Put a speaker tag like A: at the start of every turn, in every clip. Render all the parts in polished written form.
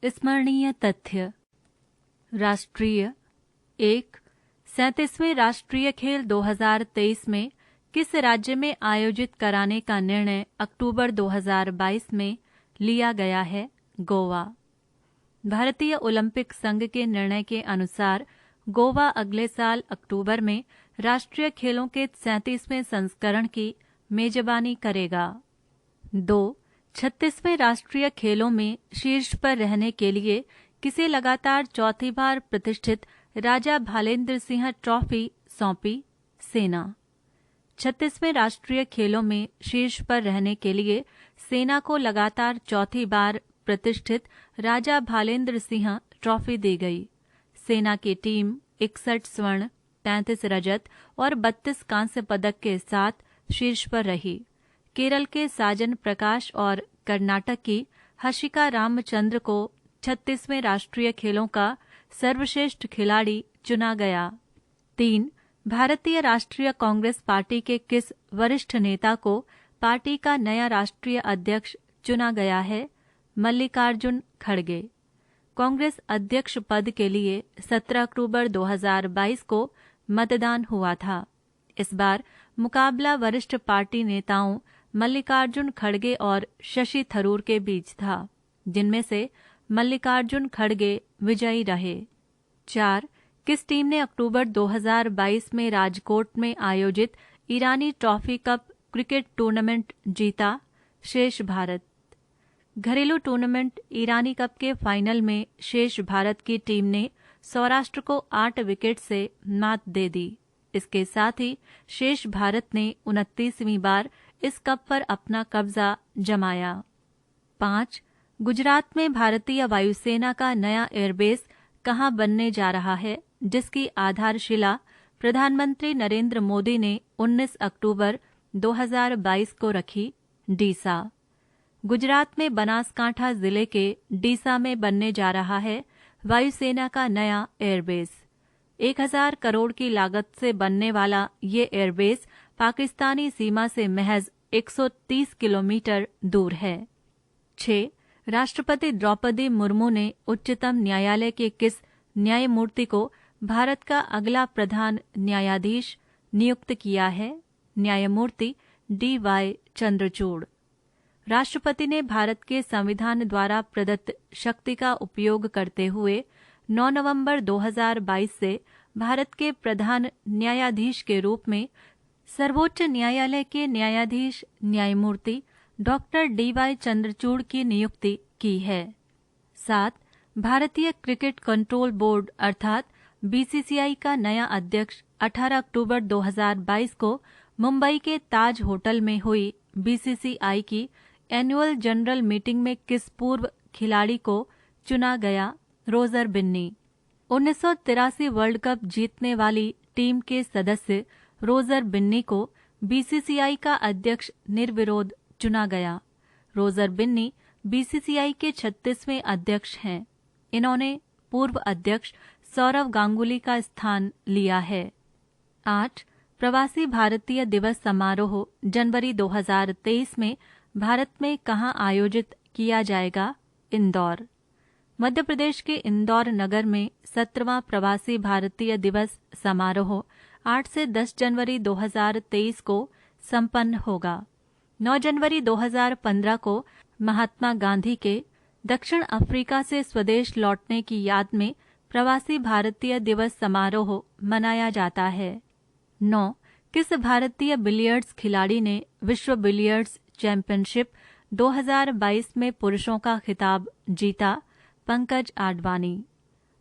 A: स्मरणीय तथ्य। राष्ट्रीय 1. 37वें राष्ट्रीय खेल 2023 में किस राज्य में आयोजित कराने का निर्णय अक्टूबर 2022 में लिया गया है? गोवा। भारतीय ओलंपिक संघ के निर्णय के अनुसार गोवा अगले साल अक्टूबर में राष्ट्रीय खेलों के 37वें संस्करण की मेजबानी करेगा। 2. 36वें राष्ट्रीय खेलों में शीर्ष पर रहने के लिए किसे लगातार चौथी बार प्रतिष्ठित राजा भालेंद्र सिंह ट्रॉफी सौंपी? सेना। 36वें राष्ट्रीय खेलों में शीर्ष पर रहने के लिए सेना को लगातार चौथी बार प्रतिष्ठित राजा भालेंद्र सिंह ट्रॉफी दी गई। सेना की टीम 61 स्वर्ण, 33 रजत और 32 कांस्य पदक के साथ शीर्ष पर रही। केरल के साजन प्रकाश और कर्नाटक की हशिका रामचंद्र को 36वें राष्ट्रीय खेलों का सर्वश्रेष्ठ खिलाड़ी चुना गया। 3. भारतीय राष्ट्रीय कांग्रेस पार्टी के किस वरिष्ठ नेता को पार्टी का नया राष्ट्रीय अध्यक्ष चुना गया है? मल्लिकार्जुन खड़गे। कांग्रेस अध्यक्ष पद के लिए 17 अक्टूबर 2022 को मतदान हुआ था। इस बार मुकाबला वरिष्ठ पार्टी नेताओं मल्लिकार्जुन खड़गे और शशि थरूर के बीच था, जिनमें से मल्लिकार्जुन खड़गे विजयी रहे। 4. किस टीम ने अक्टूबर 2022 में राजकोट में आयोजित ईरानी ट्रॉफी कप क्रिकेट टूर्नामेंट जीता? शेष भारत। घरेलू टूर्नामेंट ईरानी कप के फाइनल में शेष भारत की टीम ने सौराष्ट्र को 8 विकेट से मात दे दी। इसके साथ ही शेष भारत ने 29वीं बार इस कप पर अपना कब्जा जमाया। 5. गुजरात में भारतीय वायुसेना का एयर एयरबेस कहां बनने जा रहा है, जिसकी आधारशिला प्रधानमंत्री नरेंद्र मोदी ने 19 अक्टूबर 2022 को रखी? डीसा। गुजरात में बनासकांठा जिले के डीसा में बनने जा रहा है वायुसेना का नया एयरबेस। 1000 करोड़ की लागत से बनने वाला ये एयरबेस पाकिस्तानी सीमा से महज 130 किलोमीटर दूर है। 6. राष्ट्रपति द्रौपदी मुर्मू ने उच्चतम न्यायालय के किस न्यायमूर्ति को भारत का अगला प्रधान न्यायाधीश नियुक्त किया है? न्यायमूर्ति DY चंद्रचूड़। राष्ट्रपति ने भारत के संविधान द्वारा प्रदत्त शक्ति का उपयोग करते हुए 9 नवंबर 2022 से भारत के प्रधान न्यायाधीश के रूप में सर्वोच्च न्यायालय के न्यायाधीश न्यायमूर्ति डॉक्टर DY चंद्रचूड़ की नियुक्ति की है। 7. भारतीय क्रिकेट कंट्रोल बोर्ड अर्थात BCCI का नया अध्यक्ष 18 अक्टूबर 2022 को मुंबई के ताज होटल में हुई BCCI की एनुअल जनरल मीटिंग में किस पूर्व खिलाड़ी को चुना गया? रोजर बिन्नी। 1983 वर्ल्ड कप जीतने वाली टीम के सदस्य रोजर बिन्नी को BCCI का अध्यक्ष निर्विरोध चुना गया। रोजर बिन्नी BCCI के 36वें अध्यक्ष हैं। इन्होंने पूर्व अध्यक्ष सौरव गांगुली का स्थान लिया है। 8. प्रवासी भारतीय दिवस समारोह जनवरी 2023 में भारत में कहां आयोजित किया जाएगा? इंदौर। मध्य प्रदेश के इंदौर नगर में 17वां प्रवासी भारतीय दिवस समारोह 8 से 10 जनवरी 2023 को संपन्न होगा। 9 जनवरी 2015 को महात्मा गांधी के दक्षिण अफ्रीका से स्वदेश लौटने की याद में प्रवासी भारतीय दिवस समारोह मनाया जाता है। 9. किस भारतीय बिलियर्ड्स खिलाड़ी ने विश्व बिलियर्ड्स चैंपियनशिप 2022 में पुरुषों का खिताब जीता? पंकज आडवाणी।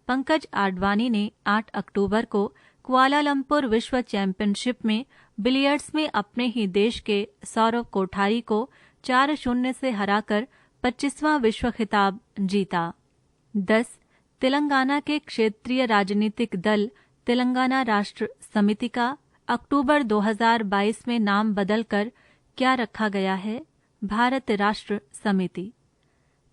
A: पंकज आडवाणी ने 8 अक्टूबर को कुआलालंपुर विश्व चैंपियनशिप में बिलियर्ड्स में अपने ही देश के सौरव कोठारी को 4-0 से हराकर 25वां विश्व खिताब जीता। 10. तेलंगाना के क्षेत्रीय राजनीतिक दल तेलंगाना राष्ट्र समिति का अक्टूबर 2022 में नाम बदलकर क्या रखा गया है? भारत राष्ट्र समिति।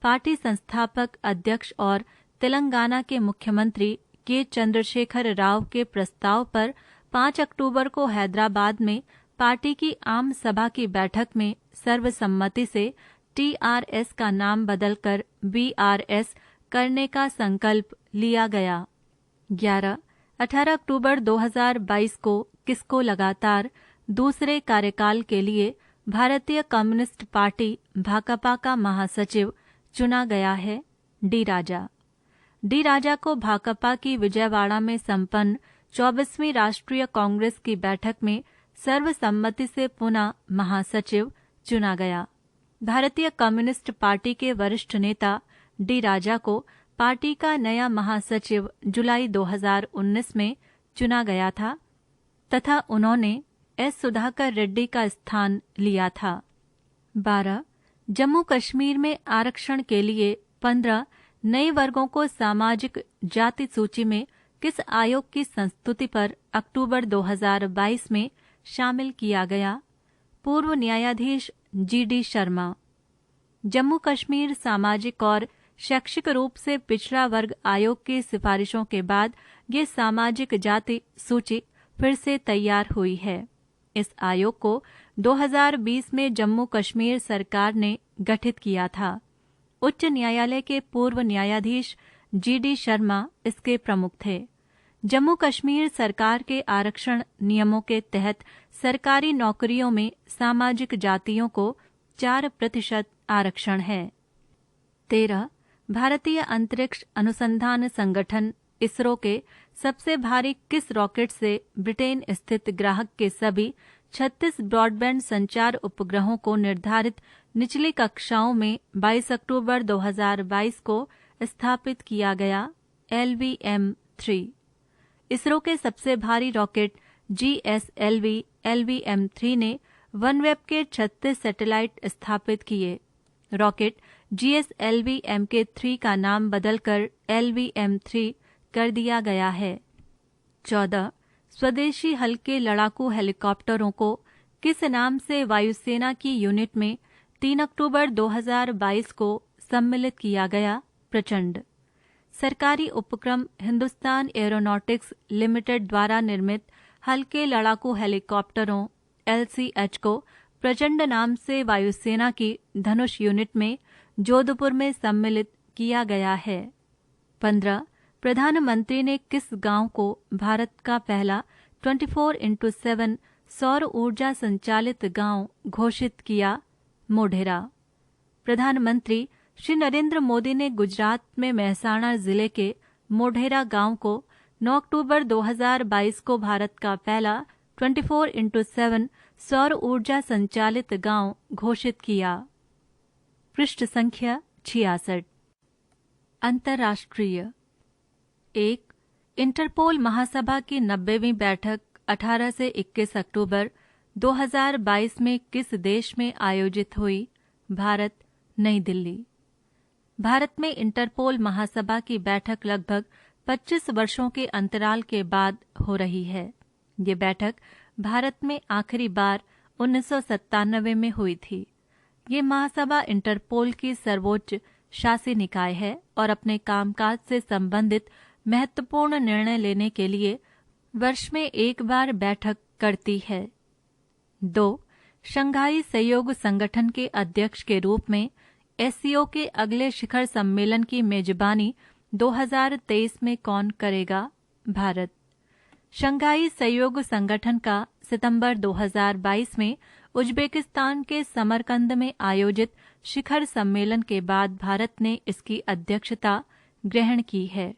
A: पार्टी संस्थापक अध्यक्ष और तेलंगाना के मुख्यमंत्री के चंद्रशेखर राव के प्रस्ताव पर 5 अक्टूबर को हैदराबाद में पार्टी की आम सभा की बैठक में सर्वसम्मति से TRS का नाम बदलकर BRS करने का संकल्प लिया गया। 18 अक्टूबर 2022 को किसको लगातार दूसरे कार्यकाल के लिए भारतीय कम्युनिस्ट पार्टी भाकपा का महासचिव चुना गया है? डी राजा। डी राजा को भाकपा की विजयवाड़ा में संपन्न 24वीं राष्ट्रीय कांग्रेस की बैठक में सर्वसम्मति से पुनः महासचिव चुना गया। भारतीय कम्युनिस्ट पार्टी के वरिष्ठ नेता डी राजा को पार्टी का नया महासचिव जुलाई 2019 में चुना गया था तथा उन्होंने एस सुधाकर रेड्डी का स्थान लिया था। 12. जम्मू कश्मीर में आरक्षण के लिए 15 नए वर्गों को सामाजिक जाति सूची में किस आयोग की संस्तुति पर अक्टूबर 2022 में शामिल किया गया? पूर्व न्यायाधीश जी.डी. शर्मा। जम्मू कश्मीर सामाजिक और शैक्षिक रूप से पिछड़ा वर्ग आयोग की सिफारिशों के बाद ये सामाजिक जाति सूची फिर से तैयार हुई है। इस आयोग को 2020 में जम्मू कश्मीर सरकार ने गठित किया था। उच्च न्यायालय के पूर्व न्यायाधीश जी.डी. शर्मा इसके प्रमुख थे। जम्मू कश्मीर सरकार के आरक्षण नियमों के तहत सरकारी नौकरियों में सामाजिक जातियों को 4% आरक्षण है। 13. भारतीय अंतरिक्ष अनुसंधान संगठन इसरो के सबसे भारी किस रॉकेट से ब्रिटेन स्थित ग्राहक के सभी 36 ब्रॉडबैंड संचार उपग्रहों को निर्धारित निचली कक्षाओं में 22 अक्टूबर 2022 को स्थापित किया गया? LVM-3। इसरो के सबसे भारी रॉकेट GSLV LVM-3 ने वनवेब के 36 सैटेलाइट स्थापित किए। रॉकेट GSLV MK3 का नाम बदलकर LVM-3 कर दिया गया है। 14. स्वदेशी हल्के लड़ाकू हेलीकॉप्टरों को किस नाम से वायुसेना की यूनिट में 3 अक्टूबर 2022 को सम्मिलित किया गया? प्रचंड। सरकारी उपक्रम हिंदुस्तान एरोनॉटिक्स लिमिटेड द्वारा निर्मित हल्के लड़ाकू हेलीकॉप्टरों LCH को प्रचंड नाम से वायुसेना की धनुष यूनिट में जोधपुर में सम्मिलित किया गया है। 15. प्रधानमंत्री ने किस गांव को भारत का पहला 24x7 सौर ऊर्जा संचालित गांव घोषित किया? मोढेरा। प्रधानमंत्री श्री नरेंद्र मोदी ने गुजरात में मेहसाणा जिले के मोढेरा गांव को 9 अक्टूबर 2022 को भारत का पहला 24x7 सौर ऊर्जा संचालित गांव घोषित किया। पृष्ठ संख्या 66। अंतर्राष्ट्रीय। 1. इंटरपोल महासभा की 90वीं बैठक 18 से 21 अक्टूबर 2022 में किस देश में आयोजित हुई? भारत, नई दिल्ली। भारत में इंटरपोल महासभा की बैठक लगभग 25 वर्षों के अंतराल के बाद हो रही है। ये बैठक भारत में आखिरी बार 1997 में हुई थी। ये महासभा इंटरपोल की सर्वोच्च शासी निकाय है और अपने कामकाज से संबंधित महत्वपूर्ण निर्णय लेने के लिए वर्ष में एक बार बैठक करती है। 2. शंघाई सहयोग संगठन के अध्यक्ष के रूप में SCO के अगले शिखर सम्मेलन की मेजबानी 2023 में कौन करेगा? भारत। शंघाई सहयोग संगठन का सितंबर 2022 में उज्बेकिस्तान के समरकंद में आयोजित शिखर सम्मेलन के बाद भारत ने इसकी अध्यक्षता ग्रहण की है।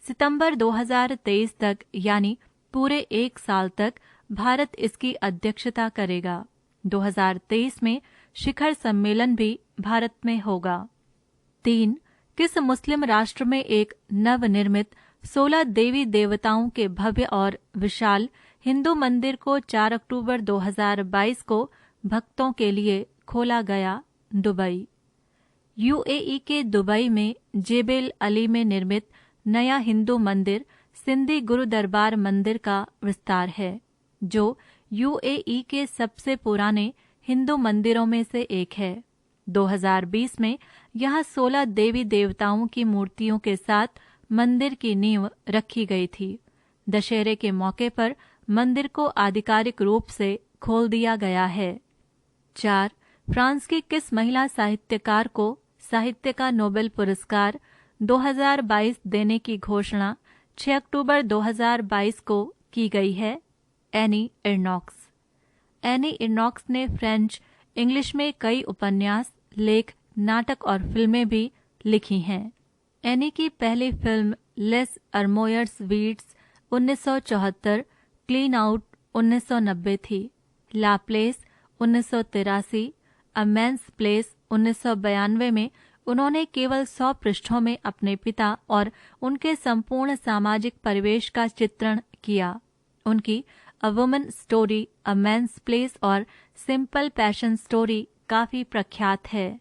A: सितंबर 2023 तक यानी पूरे एक साल तक भारत इसकी अध्यक्षता करेगा। 2023 में शिखर सम्मेलन भी भारत में होगा। 3. किस मुस्लिम राष्ट्र में एक नवनिर्मित 16 देवी देवताओं के भव्य और विशाल हिंदू मंदिर को 4 अक्टूबर 2022 को भक्तों के लिए खोला गया? दुबई। UAE के दुबई में जेबेल अली में निर्मित नया हिंदू मंदिर सिंधी गुरु दरबार मंदिर का विस्तार है, जो UAE के सबसे पुराने हिंदू मंदिरों में से एक है। 2020 में यहाँ 16 देवी देवताओं की मूर्तियों के साथ मंदिर की नींव रखी गई थी। दशहरे के मौके पर मंदिर को आधिकारिक रूप से खोल दिया गया है। 4. फ्रांस की किस महिला साहित्यकार को साहित्य का नोबेल पुरस्कार 2022 देने की घोषणा 6 अक्टूबर 2022 को की गई है। एनी इरनॉक्स। एनी इरनॉक्स ने फ्रेंच, इंग्लिश में कई उपन्यास, लेख, नाटक और फिल्में भी लिखी हैं। एनी की पहली फिल्म लेस अर्मोयर्स वीड्स 1974, क्लीन आउट 1990 थी। ला प्लेस 1983, अ मेन्स प्लेस 1992 में उन्होंने केवल 100 पृष्ठों में अपने पिता और उनके संपूर्ण सामाजिक परिवेश का चित्रण किया। उनकी a woman story, a mains place और सिंपल पैशन स्टोरी काफी प्रख्यात है।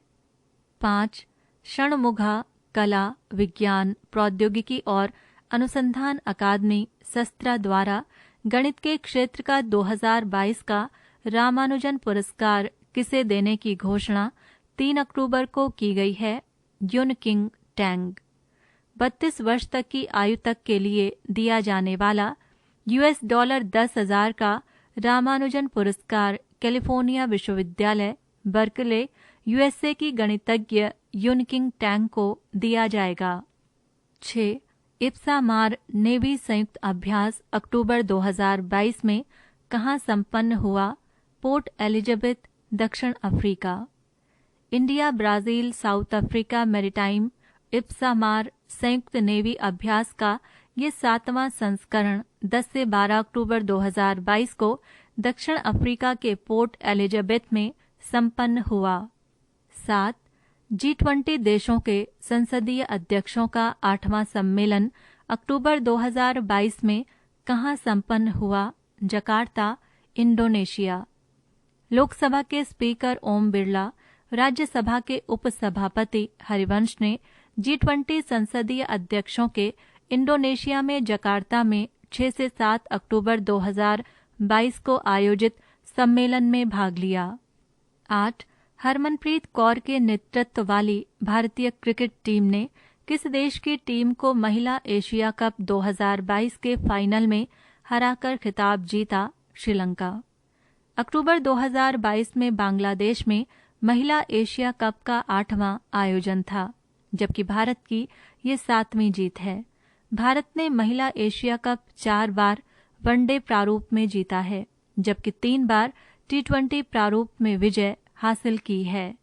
A: 5. षणमुगा कला, विज्ञान, प्रौद्योगिकी और अनुसंधान अकादमी सस्त्रा द्वारा गणित के क्षेत्र का 2022 का रामानुजन पुरस्कार किसे देने की घोषणा 3 अक्टूबर को की गई है। युन किंग टैंग। 32 वर्ष तक की आयु तक के लिए दिया जाने वाला $10,000 का रामानुजन पुरस्कार कैलिफोर्निया विश्वविद्यालय, बर्कले, यूएसए की गणितज्ञ युन किंग टैंग को दिया जाएगा। 6. इप्सामार नेवी संयुक्त अभ्यास अक्टूबर 2022 में कहाँ संपन्न हुआ? पोर्ट एलिजाबेथ, दक्षिण Africa. India, Brazil, South Africa maritime IBSAMAR संयुक्त नेवी अभ्यास का ये 7वां संस्करण 10 से 12 अक्टूबर 2022 को दक्षिण अफ्रीका के पोर्ट एलिजाबेथ में संपन्न हुआ। 7. G20 देशों के संसदीय अध्यक्षों का 8वां सम्मेलन अक्टूबर 2022 में कहाँ संपन्न हुआ? Jakarta, Indonesia. लोकसभा के स्पीकर ओम बिरला, राज्यसभा के उपसभापति हरिवंश ने G20 संसदीय अध्यक्षों के इंडोनेशिया में जकार्ता में 6 से 7 अक्टूबर 2022 को आयोजित सम्मेलन में भाग लिया। 8. हरमनप्रीत कौर के नेतृत्व वाली भारतीय क्रिकेट टीम ने किस देश की टीम को महिला एशिया कप 2022 के फाइनल में हराकर खिताब जीता? श्रीलंका। अक्टूबर 2022 में बांग्लादेश में महिला एशिया कप का 8वां आयोजन था, जबकि भारत की ये 7वीं जीत है। भारत ने महिला एशिया कप 4 बार वनडे प्रारूप में जीता है, जबकि 3 बार T20 प्रारूप में विजय हासिल की है।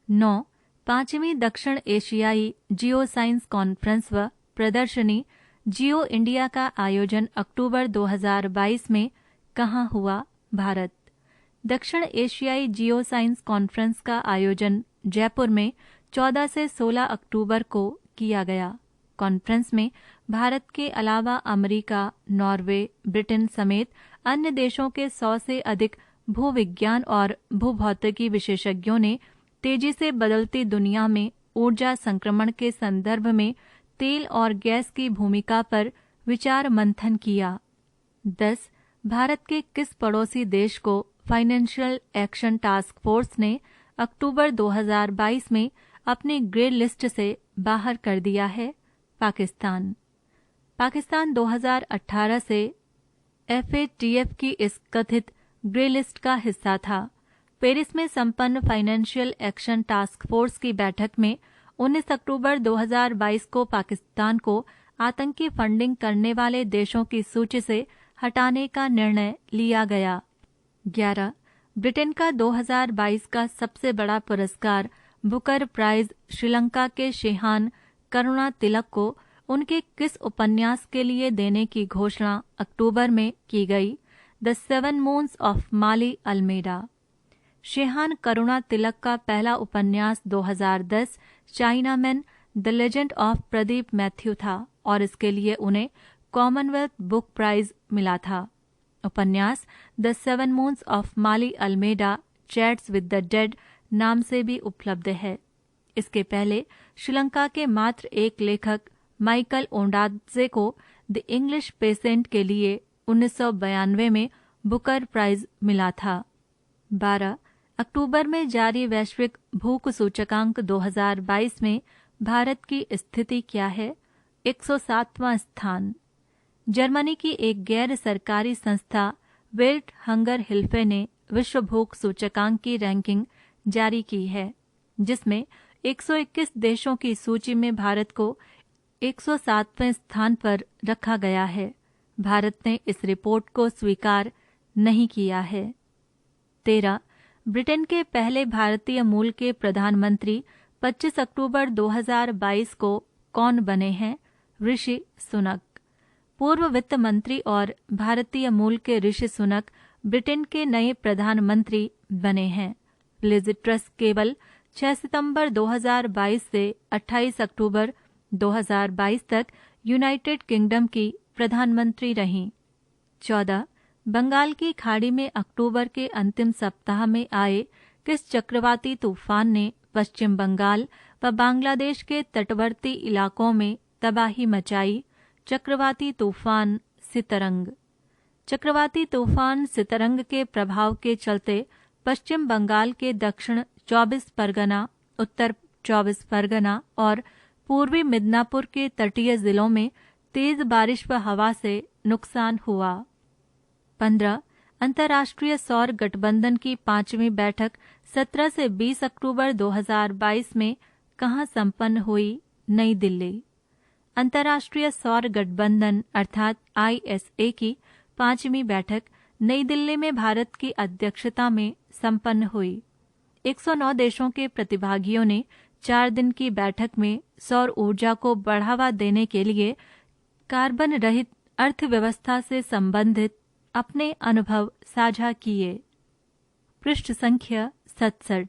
A: 9. 5वीं दक्षिण एशियाई जियो साइंस कॉन्फ्रेंस व प्रदर्शनी जियो इंडिया का आयोजन अक्टूबर 2022 में कहाँ हुआ? भारत। दक्षिण एशियाई जियो साइंस कॉन्फ्रेंस का आयोजन जयपुर में 14 से 16 अक्टूबर को किया गया। कॉन्फ्रेंस में भारत के अलावा अमेरिका, नॉर्वे, ब्रिटेन समेत अन्य देशों के 100 से अधिक भूविज्ञान और भूभौतिकी विशेषज्ञों ने तेजी से बदलती दुनिया में ऊर्जा संक्रमण के संदर्भ में तेल और गैस की भूमिका पर विचार मंथन किया। 10. भारत के किस पड़ोसी देश को फाइनेंशियल एक्शन टास्क फोर्स ने अक्टूबर 2022 में अपनी ग्रे लिस्ट से बाहर कर दिया है? पाकिस्तान। पाकिस्तान 2018 से FATF की इस कथित ग्रे लिस्ट का हिस्सा था। पेरिस में संपन्न फाइनेंशियल एक्शन टास्क फोर्स की बैठक में 19 अक्टूबर 2022 को पाकिस्तान को आतंकी फंडिंग करने वाले देशों की सूची से हटाने का निर्णय लिया गया। 11. ब्रिटेन का 2022 का सबसे बड़ा पुरस्कार बुकर प्राइज श्रीलंका के शेहान करुणातिलक को उनके किस उपन्यास के लिए देने की घोषणा अक्टूबर में की गई? The 7 moons of Maali Almeida. Shehan Karunatilaka का पहला उपन्यास 2010 Chinaman the legend of Pradeep Mathew था और इसके लिए उन्हें कॉमनवेल्थ बुक प्राइज मिला था। उपन्यास the 7 moons of Maali Almeida chats with the dead नाम से भी उपलब्ध है। इसके पहले श्रीलंका के मात्र एक लेखक माइकल ओंडादजे को द इंग्लिश पेसेंट के लिए 1992 में बुकर प्राइज मिला था। 12. अक्टूबर में जारी वैश्विक भूख सूचकांक 2022 में भारत की स्थिति क्या है? 107वां स्थान। जर्मनी की एक गैर सरकारी संस्था वेल्ट हंगर हिल्फे ने विश्व भूख सूचकांक की रैंकिंग जारी की है, जिसमें 121 देशों की सूची में भारत को 107वें स्थान पर रखा गया है। भारत ने इस रिपोर्ट को स्वीकार नहीं किया है। 13. ब्रिटेन के पहले भारतीय मूल के प्रधानमंत्री 25 अक्टूबर 2022 को कौन बने हैं? ऋषि सुनक। पूर्व वित्त मंत्री और भारतीय मूल के ऋषि सुनक ब्रिटेन के नए प्रधानमंत्री बने हैं। लिज ट्रस केवल 6 सितंबर 2022 से 28 अक्टूबर 2022 तक यूनाइटेड किंगडम की प्रधानमंत्री रहीं। 14. बंगाल की खाड़ी में अक्टूबर के अंतिम सप्ताह में आए किस चक्रवाती तूफान ने पश्चिम बंगाल व बांग्लादेश के तटवर्ती इलाकों में तबाही मचाई? चक्रवाती तूफान सितरंग। चक्रवाती तूफान सितरंग के प्रभाव के चलते पश्चिम बंगाल के दक्षिण 24 परगना, उत्तर 24 परगना और पूर्वी मिदनापुर के तटीय जिलों में तेज बारिश व हवा से नुकसान हुआ। 15. अंतर्राष्ट्रीय सौर गठबंधन की 5वीं बैठक 17 से 20 अक्टूबर 2022 में कहाँ संपन्न हुई? नई दिल्ली। अंतर्राष्ट्रीय सौर गठबंधन अर्थात ISA की 5वीं बैठक नई दिल्ली में भारत की अध्यक्षता में संपन्न हुई। 109 देशों के प्रतिभागियों ने 4 दिन की बैठक में सौर ऊर्जा को बढ़ावा देने के लिए कार्बन रहित अर्थव्यवस्था से संबंधित अपने अनुभव साझा किए। पृष्ठ संख्या 67।